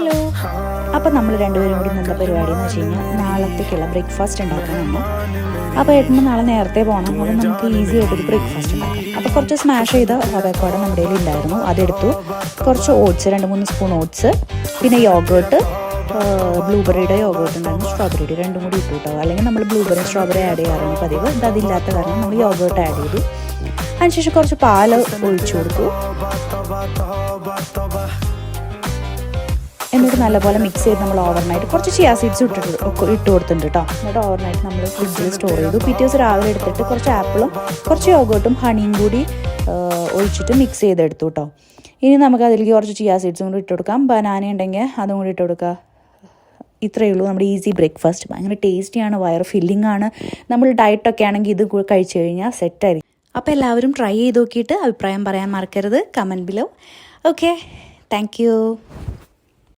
Hello. അപ്പം നമ്മൾ രണ്ടുപേരും കൂടി നിന്ന പരിപാടി എന്ന് വെച്ച് കഴിഞ്ഞാൽ നാളത്തേക്കുള്ള ബ്രേക്ക്ഫാസ്റ്റ് ഉണ്ടാക്കാനാണ്. അപ്പോൾ ഏട്ടന് നാളെ നേരത്തെ പോകണം, അപ്പോൾ നമുക്ക് ഈസി ആയിട്ടൊരു ബ്രേക്ക്ഫാസ്റ്റ് ഉണ്ടാക്കാം. അപ്പോൾ കുറച്ച് സ്മാഷ് ചെയ്ത അവക്കാഡോ നമ്മുടെ കയ്യിൽ ഉണ്ടായിരുന്നു, അതെടുത്തു. കുറച്ച് ഓട്സ്, 2-3 സ്പൂൺ ഓട്സ്, പിന്നെ യോഗേർട്ട്, ബ്ലൂബെറിയുടെ യോഗേർട്ട് ഉണ്ടായിരുന്നു, സ്ട്രോബെറിയുടെ രണ്ടും കൂടി ഇട്ടു കേട്ടോ. അല്ലെങ്കിൽ നമ്മൾ ബ്ലൂബെറി സ്ട്രോബെറി ആഡ് ചെയ്യാറാണ് പതിവ്. അതില്ലാത്ത കാരണം നമ്മൾ യോഗേർട്ട് ആഡ് ചെയ്തു. അതിനുശേഷം കുറച്ച് പാൽ ഒഴിച്ചു കൊടുത്തു. എന്നിട്ട് നല്ലപോലെ മിക്സ് ചെയ്ത് നമ്മൾ ഓവർനൈറ്റ് കുറച്ച് ചിയാ സീഡ്സ് ഇട്ട് കൊടുത്തിട്ടുണ്ട് കേട്ടോ. എന്നിട്ട് ഓവർനൈറ്റ് നമ്മൾ ഫ്രിഡ്ജിൽ സ്റ്റോർ ചെയ്തു. പിറ്റേ ദിവസം രാവിലെ എടുത്തിട്ട് കുറച്ച് ആപ്പിളും കുറച്ച് യോഗേർട്ടും ഹണിയും കൂടി ഒഴിച്ചിട്ട് മിക്സ് ചെയ്തെടുത്തു കേട്ടോ. ഇനി നമുക്ക് അതിലേക്ക് കുറച്ച് ചിയാ സീഡ്സും കൂടി ഇട്ട് കൊടുക്കാം. ബനാന ഉണ്ടെങ്കിൽ അതും കൂടി ഇട്ട് കൊടുക്കുക. ഇത്രയേ ഉള്ളൂ നമ്മുടെ ഈസി ബ്രേക്ക്ഫാസ്റ്റ്. ഭയങ്കര ടേസ്റ്റിയാണ്, വയറ് ഫില്ലിംഗ് ആണ്. നമ്മൾ ഡയറ്റൊക്കെ ആണെങ്കിൽ ഇത് കഴിച്ചു കഴിഞ്ഞാൽ സെറ്റായിരിക്കും. അപ്പോൾ എല്ലാവരും ട്രൈ ചെയ്ത് നോക്കിയിട്ട് അഭിപ്രായം പറയാൻ മറക്കരുത്, comment below. Okay, thank you.